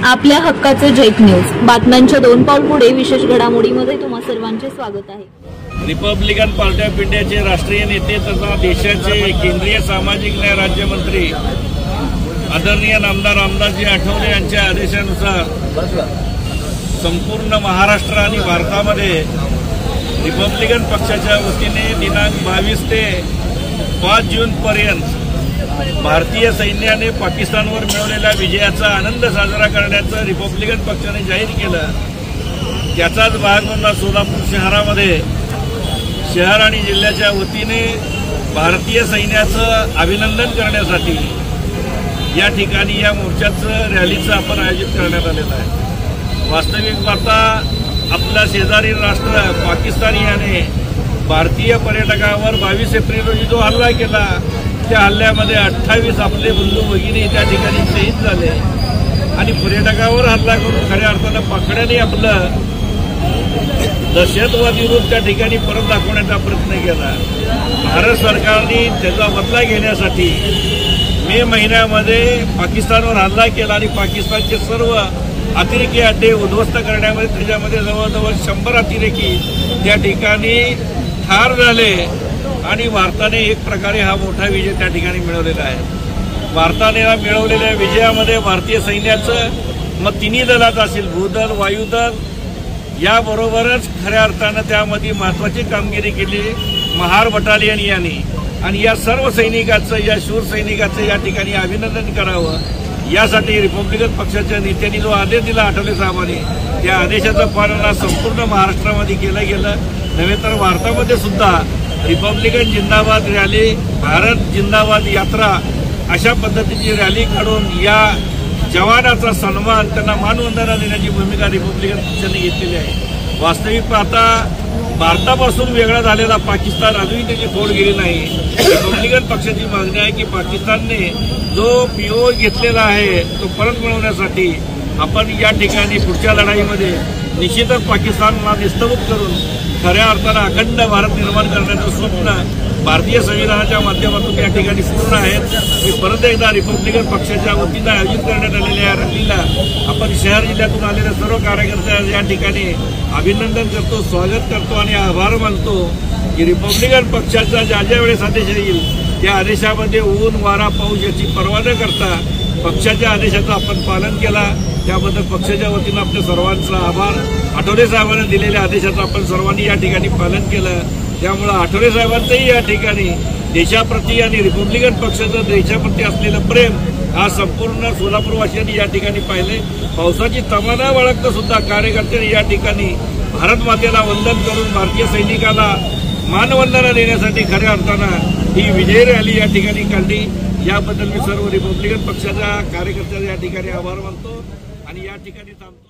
आपल्या हक्काचे जैत न्यूज बातम्यांच्या 2 पाऊल पुढे विशेष घडामोडीमध्ये तुम्हा सर्वांचे स्वागत आहे। रिपब्लिकन पार्टी ऑफ इंडियाचे राष्ट्रीय नेते तथा देशाचे केंद्रीय सामाजिक न्याय राज्यमंत्री आदरणीय नामदार रामदासजी आठवले यांच्या आदेशानुसार संपूर्ण महाराष्ट्र आणि भारतामध्ये रिपब्लिकन पक्षाच्या वतीने दिनांक 22 ते 5 जून पर्यंत भारतीय सैन्याने पाकिस्तानवर मिळवलेल्या विजयाचा आनंद साजरा करण्याचं रिपब्लिकन पक्षाने जाहीर केलं। त्याचाच भाग म्हणून सोलापूर शहरामध्ये शहर आणि जिल्ह्याच्या वतीने भारतीय सैन्याचं अभिनंदन करण्यासाठी या ठिकाणी या मोर्चाचं रॅलीचं आपण आयोजित करण्यात आलेलं आहे। वास्तविक पाहता आपला शेजारी राष्ट्र पाकिस्तान याने भारतीय पर्यटकावर 22 एप्रिल रोजी जो हल्ला केला त्या हल्ल्यामध्ये 28 आपले बंधू भगिनी त्या ठिकाणी शहीद झाले आणि पर्यटकावर हल्ला करून खऱ्या अर्थानं पाकड्याने आपलं दहशतवादी रूप त्या ठिकाणी परत दाखवण्याचा प्रयत्न केला। भारत सरकारने त्याचा बदला घेण्यासाठी मे महिन्यामध्ये पाकिस्तानवर हल्ला केला आणि पाकिस्तानचे सर्व अतिरेकी अड्डे उद्ध्वस्त करण्यामध्ये त्याच्यामध्ये जवळजवळ 100 अतिरेकी त्या ठिकाणी ठार झाले आणि भारताने एक प्रकारे हा मोठा विजय त्या ठिकाणी मिळवलेला आहे। भारताने मिळवलेल्या विजयामध्ये भारतीय सैन्याचं मग तिन्ही दलात असेल भूदल वायुदल याबरोबरच खऱ्या अर्थानं त्यामध्ये महत्वाची कामगिरी केली महार बटालियन यांनी आणि या सर्व सैनिकांचं या शूर सैनिकांचं या ठिकाणी अभिनंदन करावं यासाठी रिपब्लिकन पक्षाच्या नेत्यांनी जो आदेश दिला आठवले साहेबांनी त्या आदेशाचं पालन संपूर्ण महाराष्ट्रामध्ये केलं गेलं नव्हे तर भारतामध्ये सुद्धा रिपब्लिकन जिंदाबाद रॅली भारत जिंदाबाद यात्रा अशा पद्धतीची रॅली काढून या जवानाचा सन्मान त्यांना मानवंदना देण्याची भूमिका रिपब्लिकन पक्षाने घेतलेली आहे। वास्तविक पाहता भारतापासून वेगळा झालेला पाकिस्तान अजूनही त्याची खोड गेली नाही। रिपब्लिकन पक्षाची मागणी आहे की पाकिस्तानने जो पीओ घेतलेला आहे तो परत मिळवण्यासाठी आपण या ठिकाणी पुढच्या लढाईमध्ये निश्चितच पाकिस्तानला निस्तमुख करून खऱ्या अर्थानं अखंड भारत निर्माण करण्याचं स्वप्न भारतीय संविधानाच्या माध्यमातून या ठिकाणी पूर्ण आहेत। मी परत एकदा रिपब्लिकन पक्षाच्या वतीनं आयोजित करण्यात आलेल्या या रॅलीला आपण शहर जिल्ह्यातून आलेल्या सर्व कार्यकर्त्यांना या ठिकाणी अभिनंदन करतो, स्वागत करतो आणि आभार मानतो की रिपब्लिकन पक्षाचा ज्या वेळेस आदेश येईल त्या आदेशामध्ये ऊन वारा पाऊस याची पर्वा न करता पक्षाच्या आदेशाचं आपण पालन केला त्याबद्दल पक्षाच्या वतीनं आपल्या सर्वांचा आभार। आठवले साहेबांनी दिलेल्या आदेशाचं आपण सर्वांनी या ठिकाणी पालन केलं त्यामुळे आठवले साहेबांचंही या ठिकाणी देशाप्रती आणि रिपब्लिकन पक्षाचं देशाप्रती असलेलं प्रेम हा संपूर्ण सोलापूरवासियांनी या ठिकाणी पाहिले। पावसाची तमाना बाळगता सुद्धा कार्यकर्त्यांनी या ठिकाणी भारत मातेला वंदन करून भारतीय सैनिकाला मानवंदना देण्यासाठी खऱ्या अर्थानं ही विजय रॅली या ठिकाणी काढली। याबद्दल मी सर्व रिपब्लिकन पक्षाच्या कार्यकर्त्यांचा या ठिकाणी आभार मानतो आणि या ठिकाणी थांबतो।